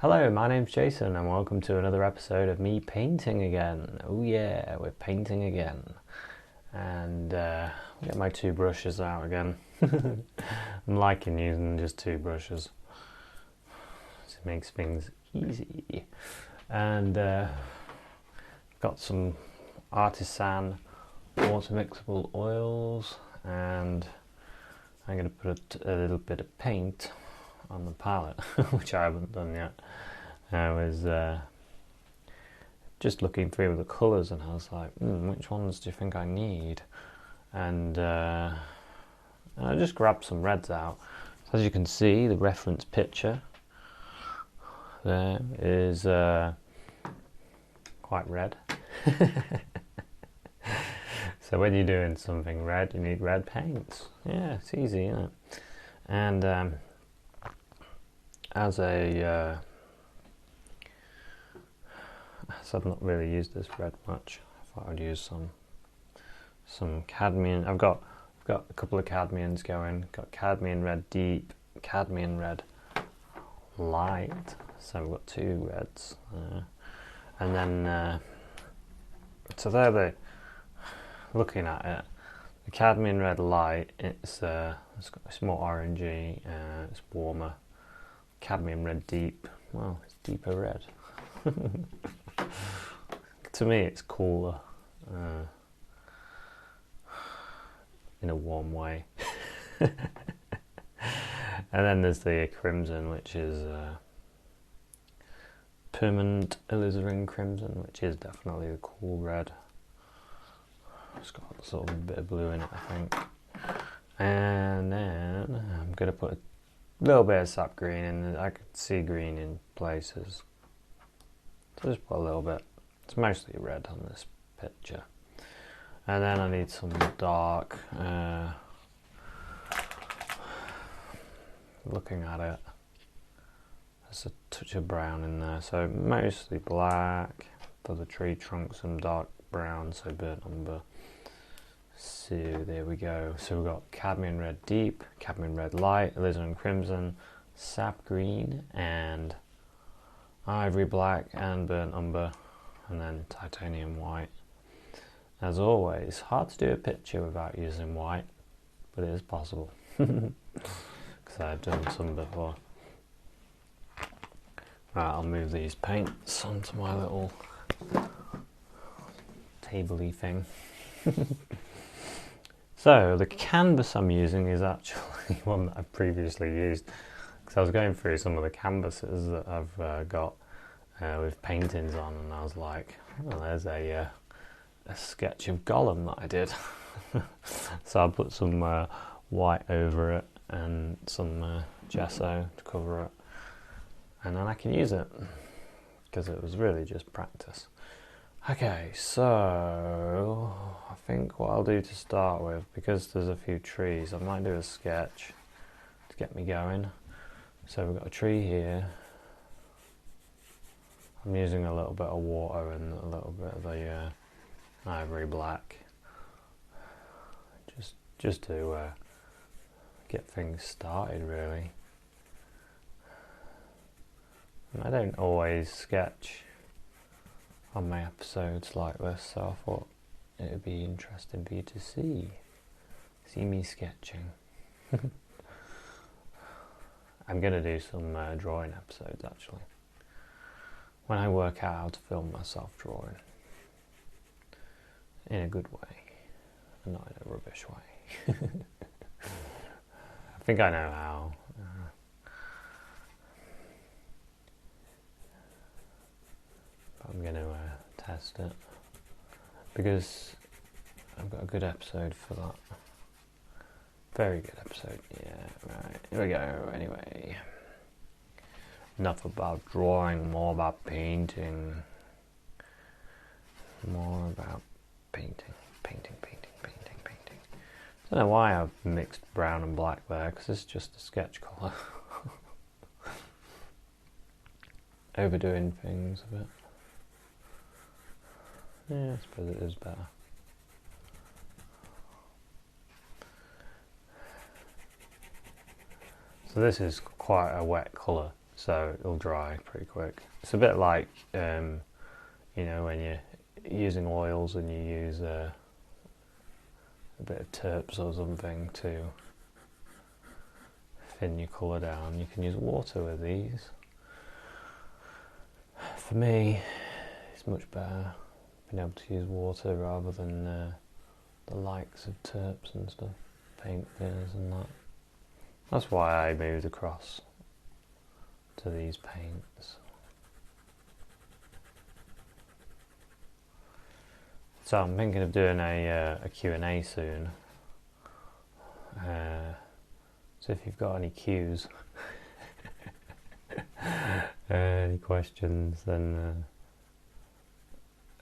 Hello, my name's Jason and welcome to another episode of me painting again. Oh yeah, we're painting again. And I'll get my two brushes out again. I'm liking using just two brushes. It makes things easy. And got some Artisan water mixable oils, and I'm going to put a little bit of paint on the palette, which I haven't done yet. I was just looking through the colours and I was like, which ones do you think I need? And I just grabbed some reds out. So as you can see, the reference picture there is quite red. So when you're doing something red, you need red paints. Yeah, it's easy, isn't it? And as I've not really used this red much, I thought I'd use some cadmium. I've got a couple of cadmiums going. Got Cadmium Red Deep, Cadmium Red Light. So we've got two reds, and then so there they. Looking at it, the Cadmium Red Light, it's more orangey, it's warmer. Cadmium Red Deep, well, it's deeper red. To me, it's cooler, in a warm way. And then there's the Crimson, which is permanent Alizarin Crimson, which is definitely the cool red. It's got sort of a bit of blue in it, I think. And then I'm going to put a little bit of Sap Green in. I could see green in places, so just put a little bit. It's mostly red on this picture. And then I need some dark, looking at it, there's a touch of brown in there, so mostly black. For the tree trunk, some dark brown, so burnt umber. So there we go. So we've got Cadmium Red Deep, Cadmium Red Light, Alizarin Crimson, Sap Green, and Ivory Black, and burnt umber, and then titanium white. As always, hard to do a picture without using white, but it is possible, because I've done some before. Right, I'll move these paints onto my little tabley thing. So the canvas I'm using is actually one that I've previously used, because I was going through some of the canvases that I've got with paintings on, and I was like, oh, there's a sketch of Gollum that I did. So I put some white over it and some gesso to cover it, and then I can use it, because it was really just practice. Okay, so I think what I'll do to start with, because there's a few trees, I might do a sketch to get me going. So we've got a tree here. I'm using a little bit of water and a little bit of the Ivory Black, just to get things started, really. And I don't always sketch on my episodes like this, so I thought it would be interesting for you to see me sketching. I'm going to do some drawing episodes, actually, when I work out how to film myself drawing in a good way and not in a rubbish way. I think I know how. I'm going to test it, because I've got a good episode for that. Very good episode. Yeah, right. Here we go. Anyway, enough about drawing, more about painting. More about painting. I don't know why I've mixed brown and black there, because it's just a sketch colour. Overdoing things a bit. Yeah, I suppose it is better. So this is quite a wet colour, so it'll dry pretty quick. It's a bit like you know, when you're using oils and you use a bit of terps or something to thin your colour down, you can use water with these. For me, it's much better being able to use water rather than the likes of terps and stuff, paint thinners and that. That's why I moved across to these paints. So I'm thinking of doing a Q&A soon. So if you've got any Qs, any questions, then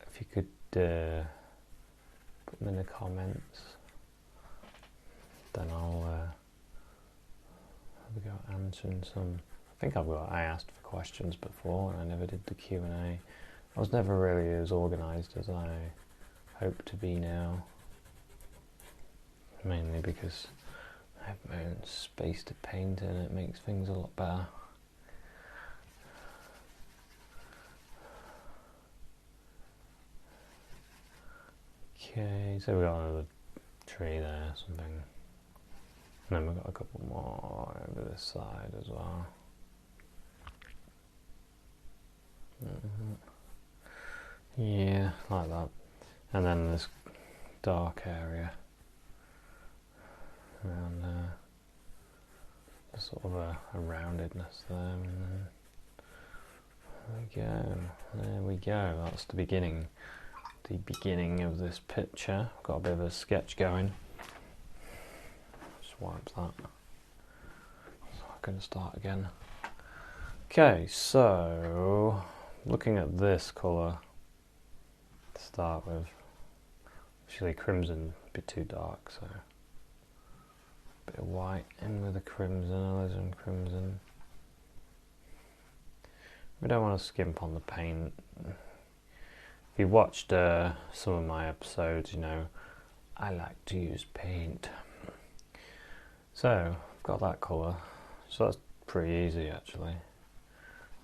if you could put them in the comments, then I'll have a go at answering some. I think I asked for questions before and I never did the Q&A. I was never really as organised as I hope to be now, mainly because I have my own space to paint in. It makes things a lot better. Okay, so we got another tree there, something, and then we've got a couple more over this side as well. Yeah, like that. And then this dark area around there, there's sort of a roundedness there, and then there we go, that's the beginning of this picture. Got a bit of a sketch going. Just wipe that, so I'm going to start again. Okay, so looking at this colour to start with, actually crimson a bit too dark, so a bit of white in with the crimson, alizarin crimson. We don't want to skimp on the paint. If you watched some of my episodes, you know I like to use paint. So I've got that colour, so that's pretty easy actually.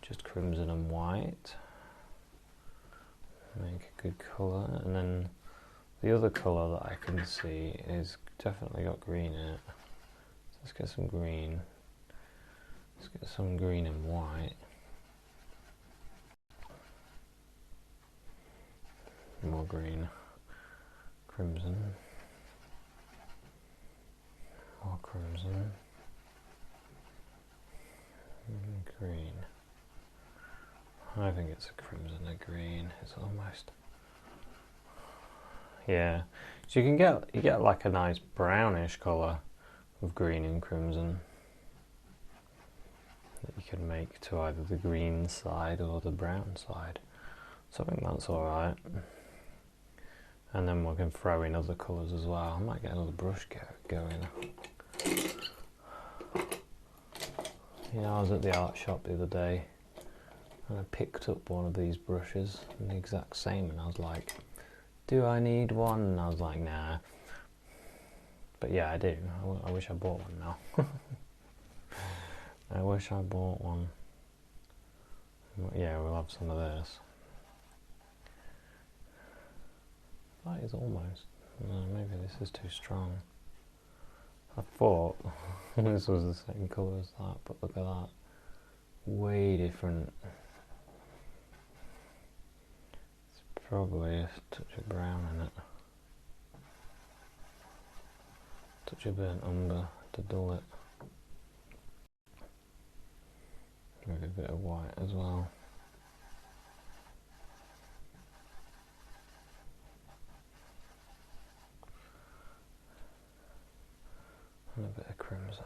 Just crimson and white. Make a good colour, and then the other colour that I can see is definitely got green in it. So let's get some green. Let's get some green and white. More green. Crimson. More crimson. And green. I think it's a crimson and green. It's almost, yeah. So you get like a nice brownish colour with green and crimson that you can make to either the green side or the brown side. So I think that's all right. And then we can throw in other colours as well. I might get another brush going. You know, I was at the art shop the other day and I picked up one of these brushes, and the exact same, and I was like, do I need one? And I was like, nah. But yeah, I do. I wish I bought one now. I wish I bought one. Yeah, we'll have some of this. That is almost, maybe this is too strong. I thought this was the same colour as that, but look at that. Way different. It's probably a touch of brown in it. Touch of burnt umber to dull it. Maybe a bit of white as well. And a bit of crimson.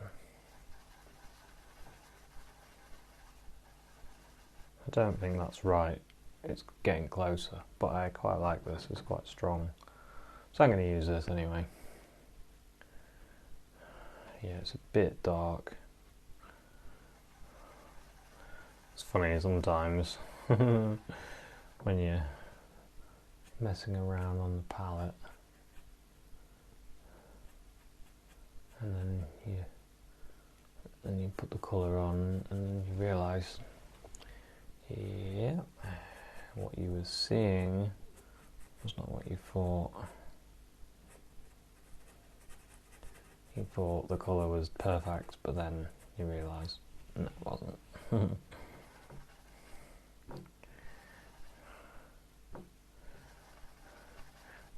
I don't think that's right. It's getting closer, but I quite like this. It's quite strong. So I'm going to use this anyway. Yeah, it's a bit dark. It's funny sometimes when you're messing around on the palette and then and you put the colour on and you realise, yeah, what you were seeing was not what you thought. You thought the colour was perfect, but then you realise, no, it wasn't.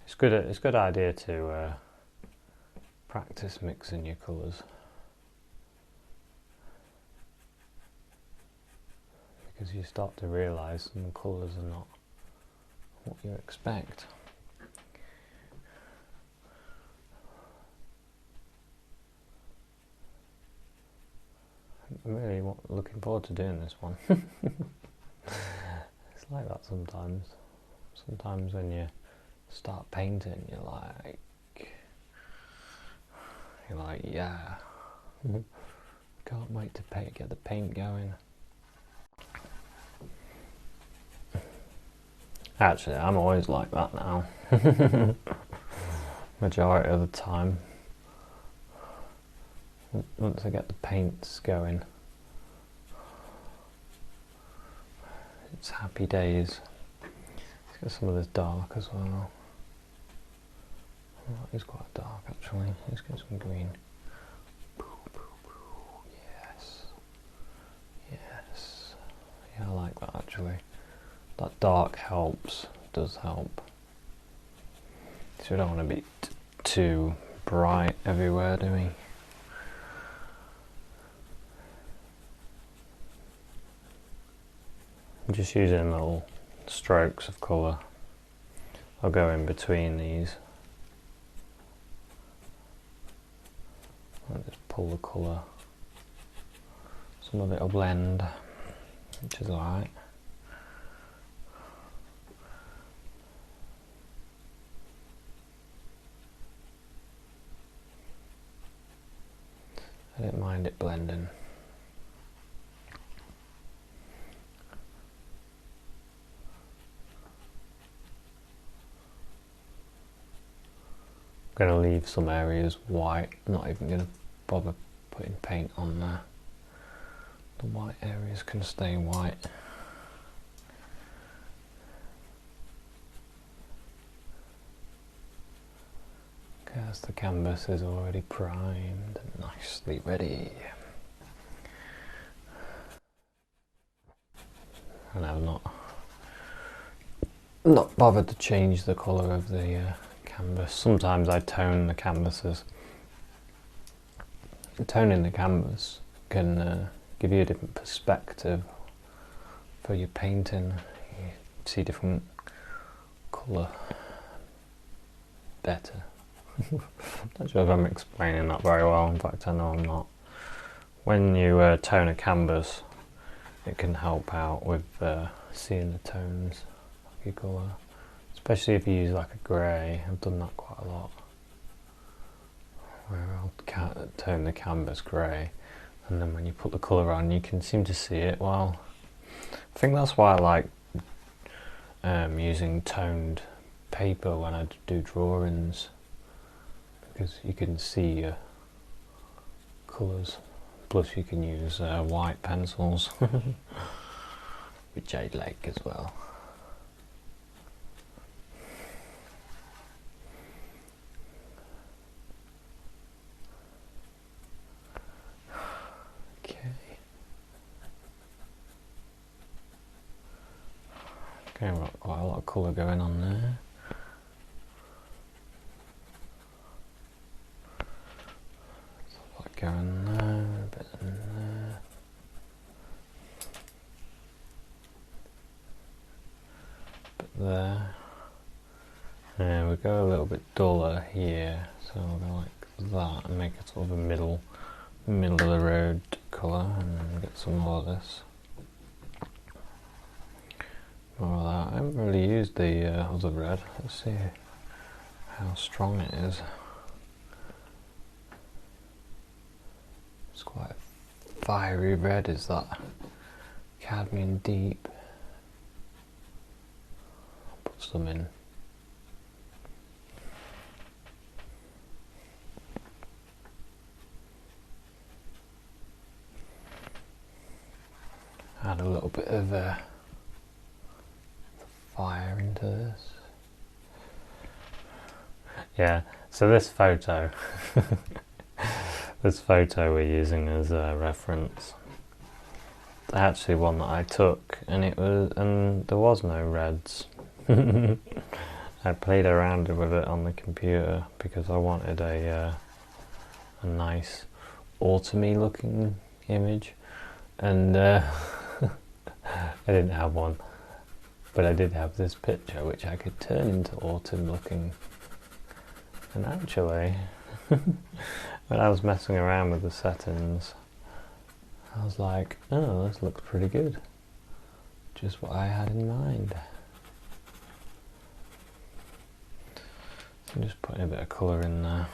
It's a good idea to practice mixing your colours, because you start to realise some colours are not what you expect. I'm really looking forward to doing this one. It's like that sometimes. Sometimes when you start painting, you're like, yeah, can't wait to get the paint going. Actually, I'm always like that now. Majority of the time. Once I get the paints going, it's happy days. Let's get some of this dark as well. Oh, it's quite dark actually. Let's get some green. Yes. Yes. Yeah, I like that actually. That dark helps, does help. So we don't want to be too bright everywhere, do we? I'm just using little strokes of colour. I'll go in between these. I'll just pull the colour. Some of it will blend, which is alright. I don't mind it blending. I'm going to leave some areas white. I'm not even going to bother putting paint on there. The white areas can stay white. Because the canvas is already primed and nicely ready. And I've not bothered to change the colour of the canvas. Sometimes I tone the canvases. Toning the canvas can give you a different perspective for your painting. You see different colour better. Not sure if I'm explaining that very well. In fact, I know I'm not. When you tone a canvas, it can help out with seeing the tones of your colour. Especially if you use like a grey. I've done that quite a lot. Where I'll tone the canvas grey, and then when you put the colour on, you can seem to see it well. I think that's why I like using toned paper when I do drawings, because you can see your colours. Plus you can use white pencils, which I like as well. Okay, we've got quite a lot of colour going on there. A lot going there, a bit in there. A bit there. And we go a little bit duller here, so we'll go like that and make it sort of a middle of the road colour, and then get some more of this. More of that. I haven't really used the other red. Let's see how strong it is. It's quite a fiery red, is that Cadmium Deep. I'll put some in. add a little bit of fire into this. Yeah, so this photo, this photo we're using as a reference, actually one that I took, and there was no reds. I played around with it on the computer because I wanted a nice autumny looking image, and I didn't have one, but I did have this picture which I could turn into autumn looking. And actually, when I was messing around with the settings, I was like, oh, this looks pretty good. Just what I had in mind. So I'm just putting a bit of colour in there.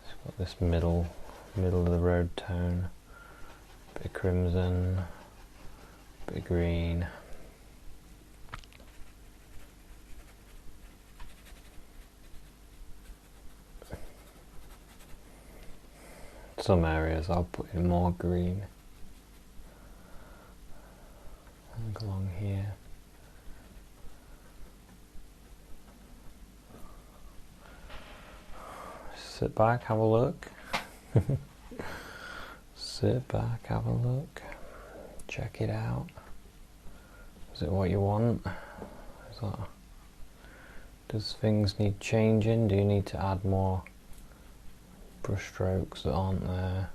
It's got this middle of the road tone. Bit of crimson, bit of green. Some areas I'll put in more green. And along here. Sit back, have a look. Sit back, have a look. Check it out. Is it what you want? Does things need changing? Do you need to add more brush strokes that aren't there?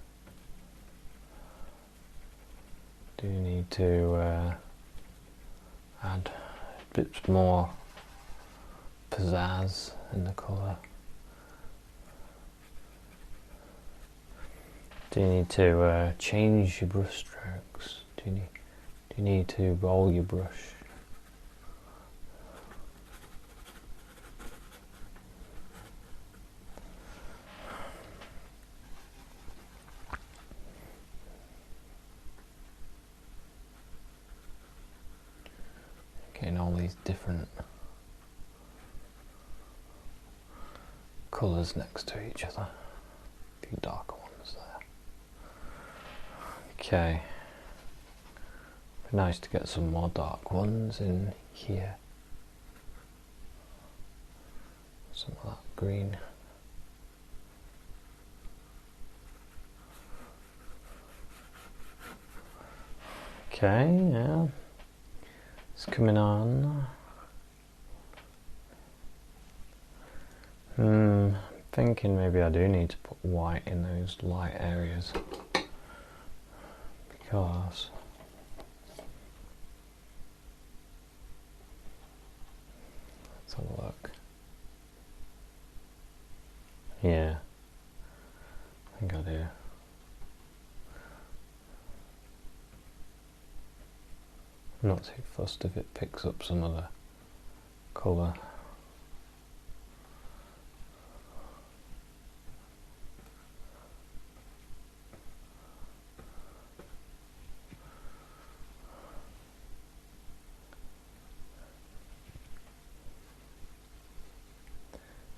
Do you need to add a bit more pizzazz in the colour? Do you need to change your brush strokes? Do you need to roll your brush? Getting all these different colours next to each other. A few darker ones there. Okay. Be nice to get some more dark ones in here. Some of that green. Okay, yeah. It's coming on. Thinking maybe I do need to put white in those light areas, because let's have a look. Yeah, I think I do. I'm not too fussed if it picks up some of the colour.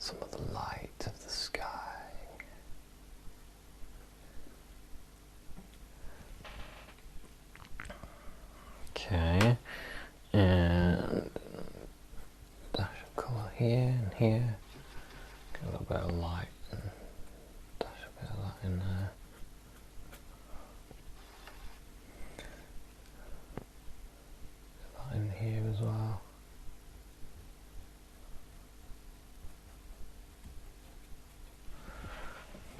Some of the light of the sky. Okay, and dash of colour here and here. Get a little bit of light and dash a bit of that in there. Get that in here as well.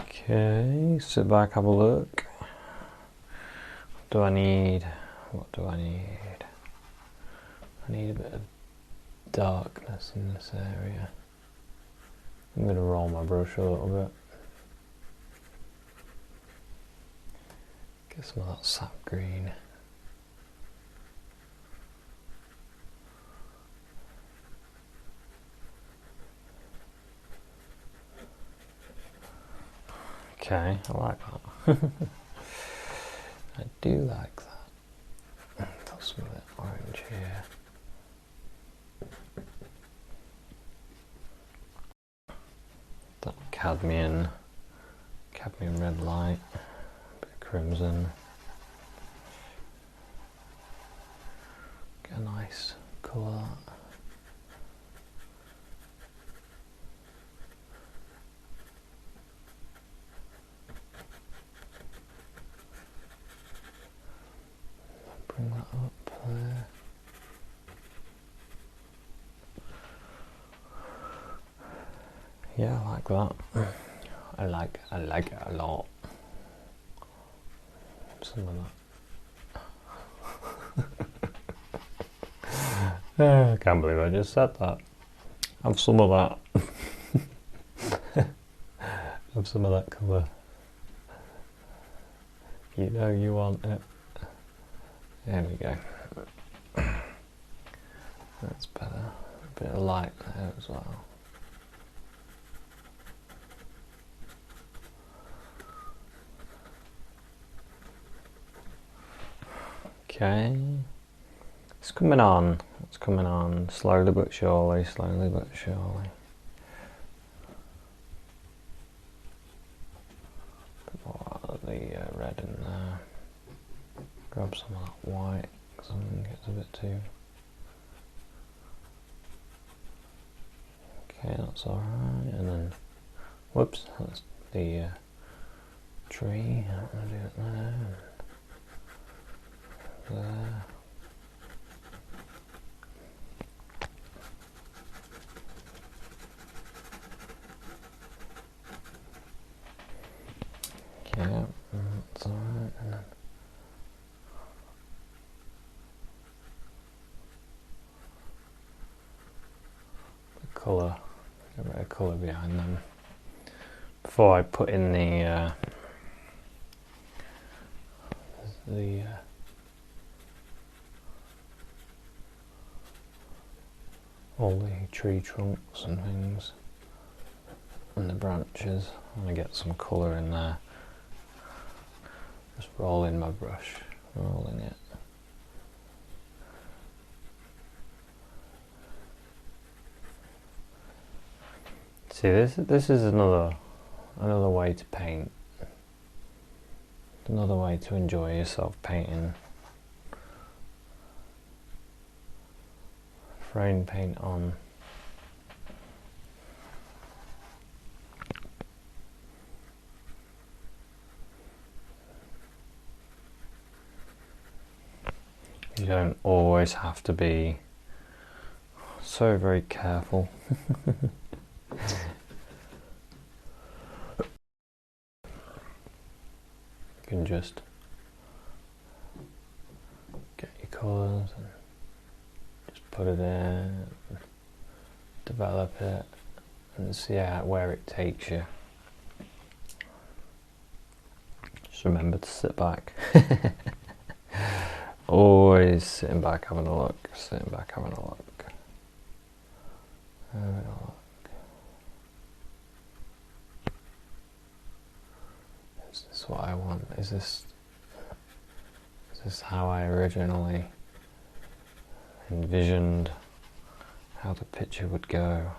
Okay, sit back, have a look. What do I need? What do I need? I need a bit of darkness in this area. I'm going to roll my brush a little bit. Get some of that sap green. Okay, I like that. I do like that. Put some of that orange here. That cadmium Red Light. Crimson. Get a nice colour. Bring that up there. Yeah, I like that. I like it a lot. Some of that. I can't believe I just said that. Have some of that. Have some of that colour. You know you want it. There we go. That's better. A bit of light there as well. Okay. It's coming on. It's coming on. Slowly but surely. Slowly but surely. Put more of the red in there. Grab some of that white, because something gets a bit too... Okay, that's alright, and then, whoops, that's the tree, I'm going to do it there, and there. Okay, that's alright, and then colour, a bit of colour behind them before I put in the all the tree trunks and things and the branches. I'm going to get some colour in there. Just rolling my brush, rolling it. See, this is another way to paint. Another way to enjoy yourself painting. Frame paint on. You don't always have to be so very careful. You can just get your colours and just put it in, develop it, and see where it takes you. Just remember to sit back. Always sitting back having a look, sitting back having a look. Having a look. Is this what I want? Is this how I originally envisioned how the picture would go?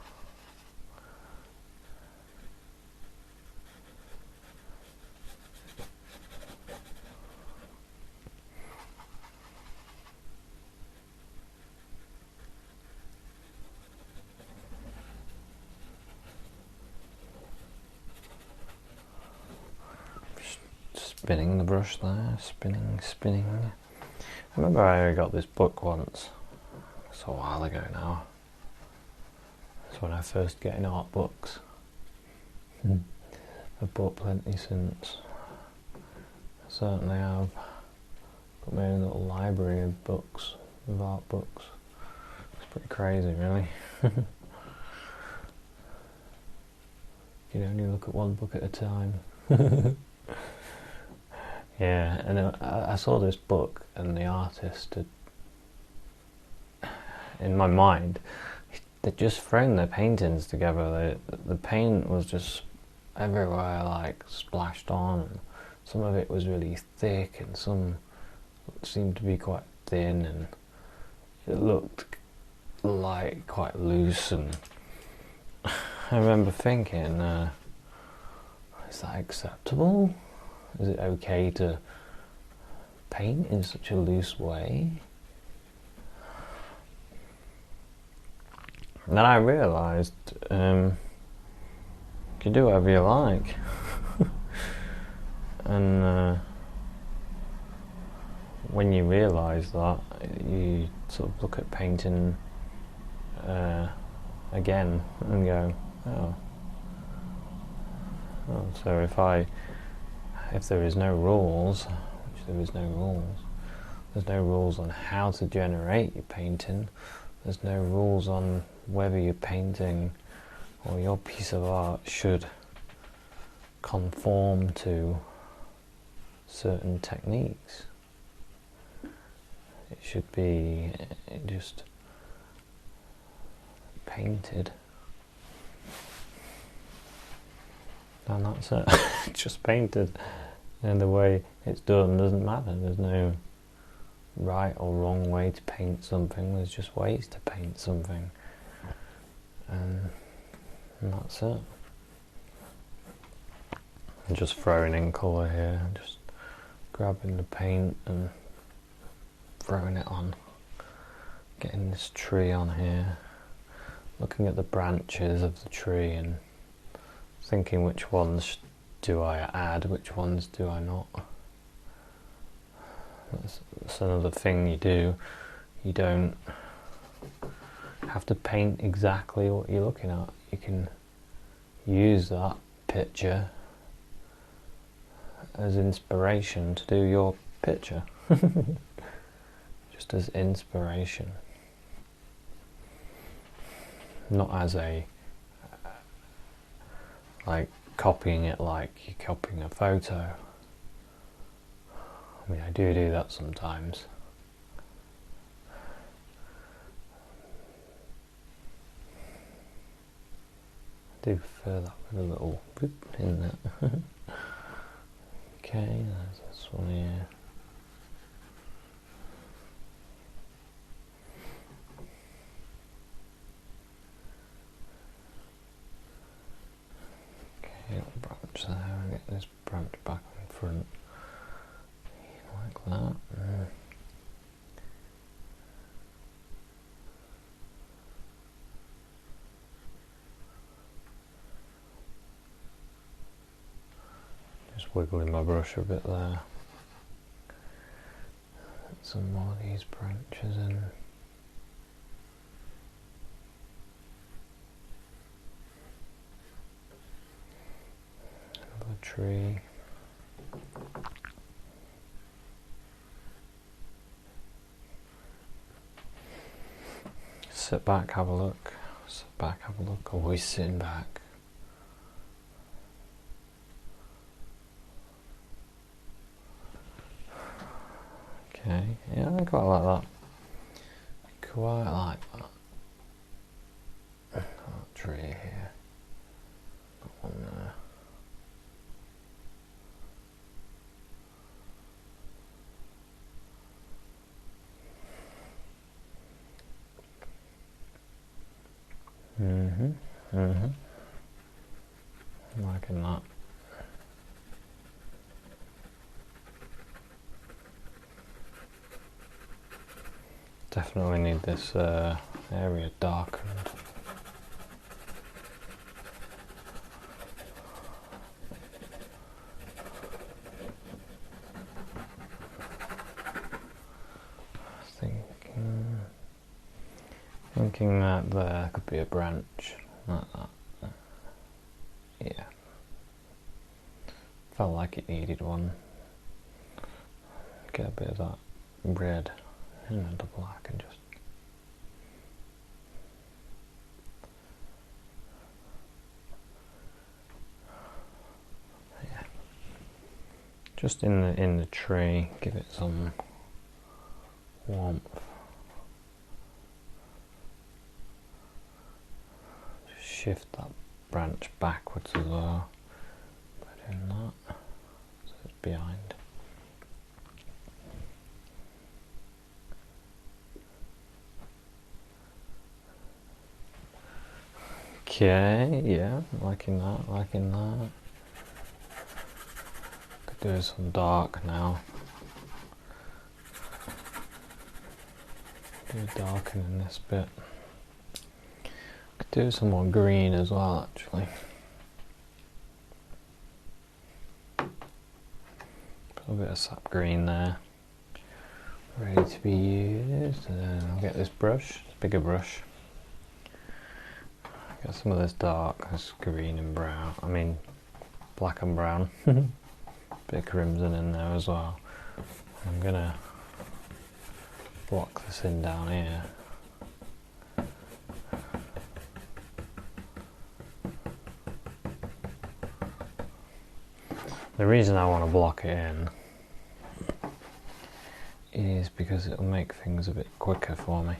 Spinning the brush there, spinning. I remember I got this book once. It's a while ago now. It's when I first get into art books. I've bought plenty since. I certainly have. Got my own little library of books, of art books. It's pretty crazy, really. You can only look at one book at a time. Yeah, and I saw this book, and the artist had, in my mind, they just framed their paintings together. The paint was just everywhere, like splashed on. And some of it was really thick, and some seemed to be quite thin, and it looked like quite loose. And I remember thinking, is that acceptable? Is it okay to paint in such a loose way? And then I realised you can do whatever you like. And when you realise that, you sort of look at painting again and go, oh, so if there is no rules, which there is no rules, there's no rules on how to generate your painting, there's no rules on whether your painting or your piece of art should conform to certain techniques. It should be just painted, and that's it. Just painted, and the way it's done doesn't matter. There's no right or wrong way to paint something. There's just ways to paint something, and that's it. I'm just throwing in colour here, just grabbing the paint and throwing it on, getting this tree on here, looking at the branches of the tree and thinking which ones do I add, which ones do I not. That's another thing you do. You don't have to paint exactly what you're looking at. You can use that picture as inspiration to do your picture. Just as inspiration. Not as a like copying it like you're copying a photo. I mean, I do that sometimes. I do prefer that with a little boop in there. Okay, there's this one here. Okay, branch there, and get this branch back in front. Like that. Just wiggling my brush a bit there. Get some more of these branches in. Another tree. Sit back, have a look. Sit back, have a look. Always sitting back. Okay, yeah, I quite like that. Quite like that. That tree here. That one there. I'm liking that. Definitely need this area darkened. Thinking that there could be a branch like that. Yeah. Felt like it needed one. Get a bit of that red and the black and just yeah. Just in the tree, give it some warmth. Shift that branch backwards as well by doing that, so it's behind. Okay, yeah, liking that. Could do some dark now. Do darkening this bit. Could do some more green as well, actually. Put a bit of sap green there, ready to be used. And then I'll get this brush, this bigger brush. Get some of this dark, this green and brown. I mean, black and brown. Bit of crimson in there as well. I'm gonna block this in down here. The reason I want to block it in is because it'll make things a bit quicker for me.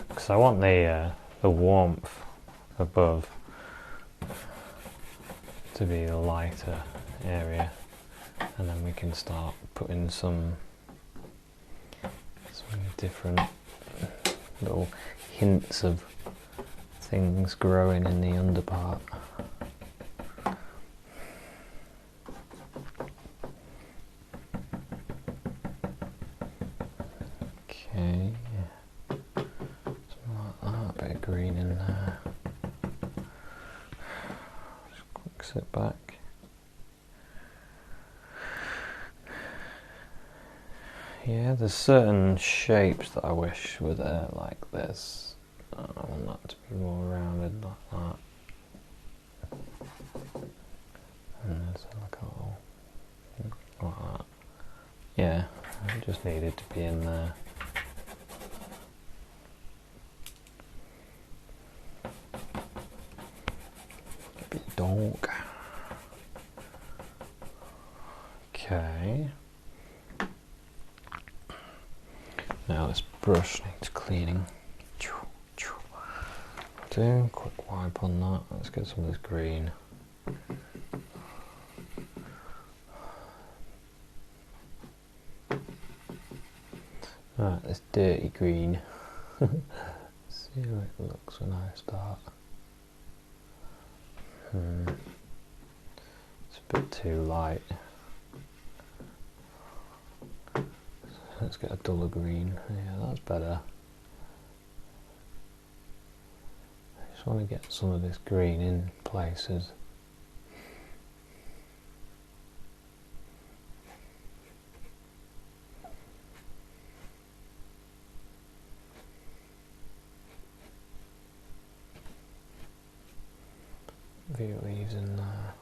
Because I want the warmth above to be the lighter area, and then we can start putting some different little hints of things growing in the underpart. Okay, something like that, a bit of green in there. Just quick sit back. Yeah, there's certain shapes that I wish were there, like this. I want that to be more rounded like that. And there's like a little, like that. Yeah, it just needed to be in there. A bit dark. Okay. Now this brush needs cleaning. Do quick wipe on that. Let's get some of this green. Right, this dirty green. See how it looks when I start. It's a bit too light. Let's get a duller green. Yeah, that's better. I just want to get some of this green in places. A few leaves in there.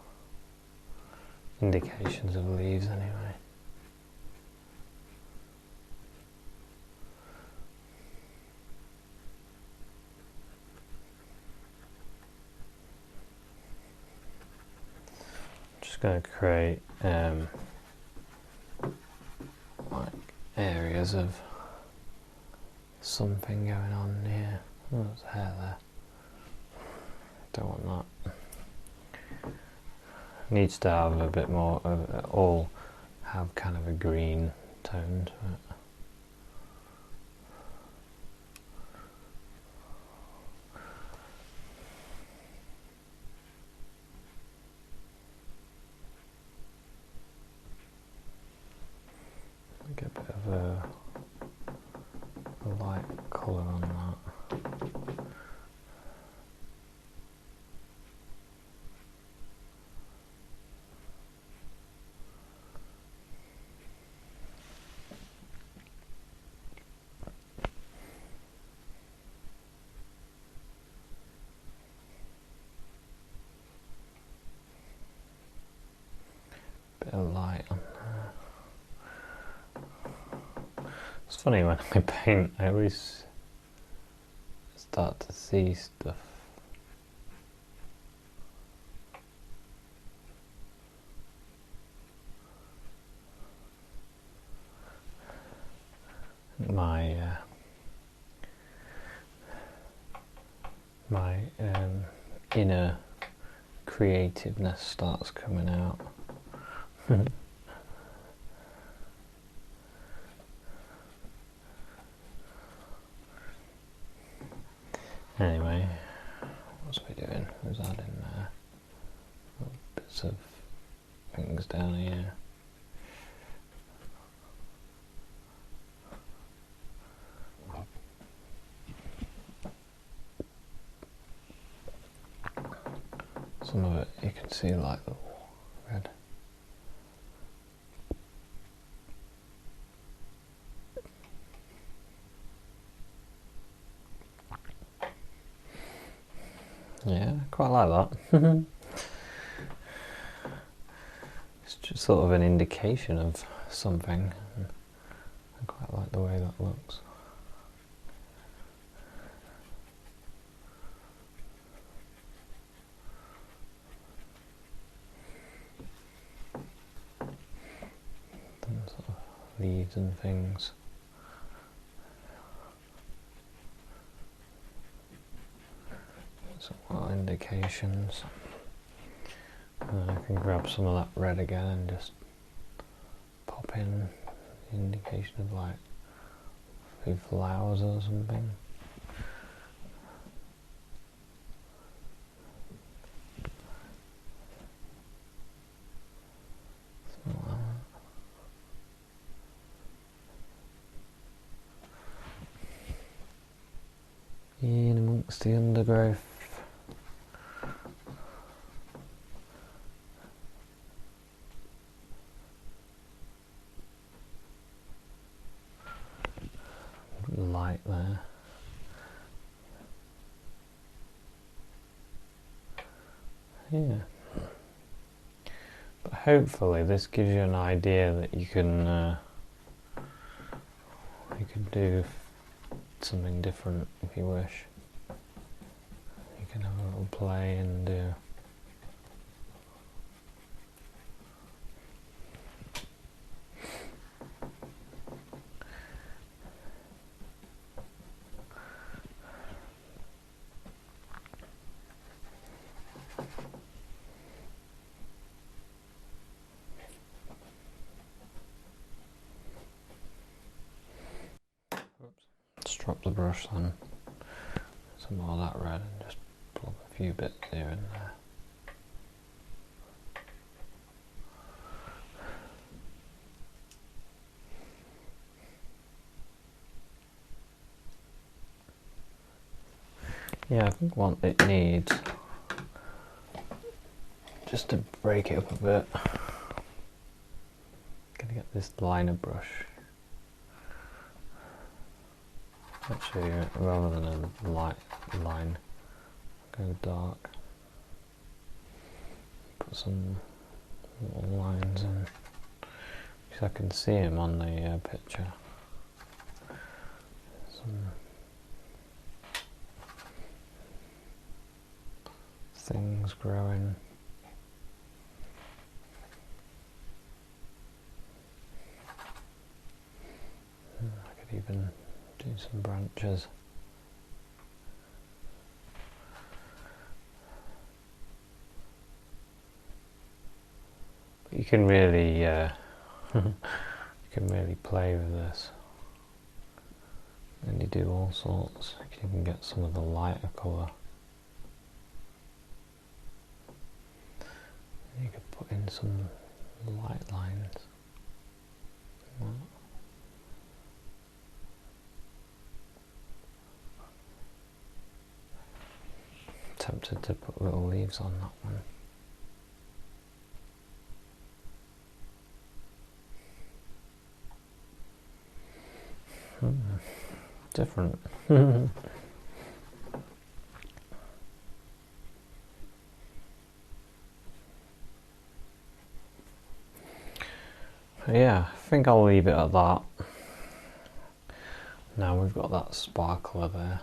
Indications of leaves anyway. Going to create like areas of something going on here. Oh, there's hair there. Don't want that. Needs to have a bit more of it, all have kind of a green tone to it. Get a bit of a light colour on that. Bit of light on there. It's funny when I paint, I always start to see stuff. My inner creativeness starts coming out. Anyway, what's we doing? Who's adding bits of things down here. Some of it you can see like the red. Yeah, quite like that. It's just sort of an indication of something. I quite like the way that looks. Some sort of leaves and things. Some more indications. I can grab some of that red again and just pop in the indication of like a few flowers or something. Something like that. In amongst the undergrowth. Light there. Yeah. But hopefully this gives you an idea that you can do something different if you wish. You can have a little play and do drop the brush then, some more of that red and just plug a few bits here and there. Yeah, I think what it needs, just to break it up a bit, gonna get this liner brush. Actually, rather than a light line, go dark. Put some little lines in, because I can see him on the picture. Some things growing. I could even do some branches. But you can really, you can really play with this, and you do all sorts. You can get some of the lighter colour. You could put in some light lines. Tempted to put little leaves on that one. Different. Yeah, I think I'll leave it at that. Now we've got that sparkler there.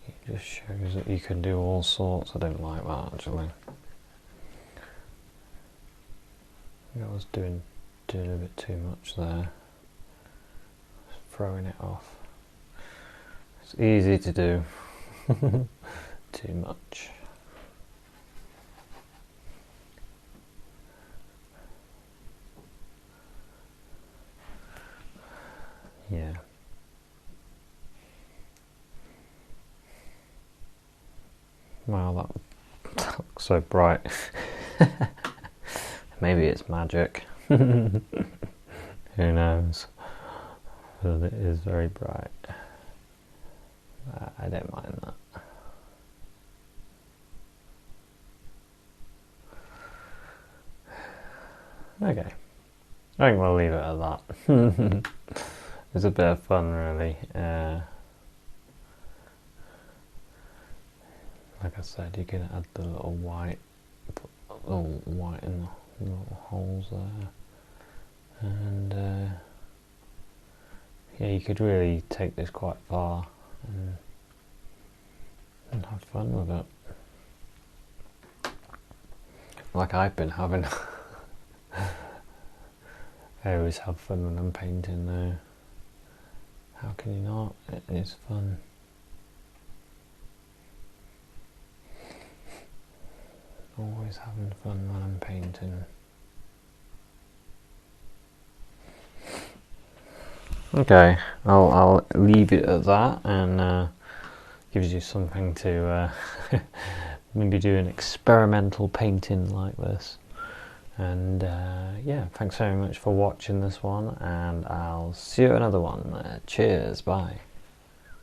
It just shows that you can do all sorts. I don't like that actually. I think I was doing a bit too much there. Throwing it off. It's easy to do. Too much. Wow, that looks so bright. Maybe it's magic. Who knows? But it is very bright. I don't mind that. Okay, I think we'll leave it at that. It's a bit of fun, really. Like I said, you can add the little white, put a little white in the little holes there, and yeah, you could really take this quite far and have fun with it, like I've been having. I always have fun when I'm painting though. How can you not? It is fun. Always having fun when I'm painting. Okay, I'll leave it at that, and gives you something to maybe do an experimental painting like this. And yeah, thanks very much for watching this one, and I'll see you at another one. Cheers, bye.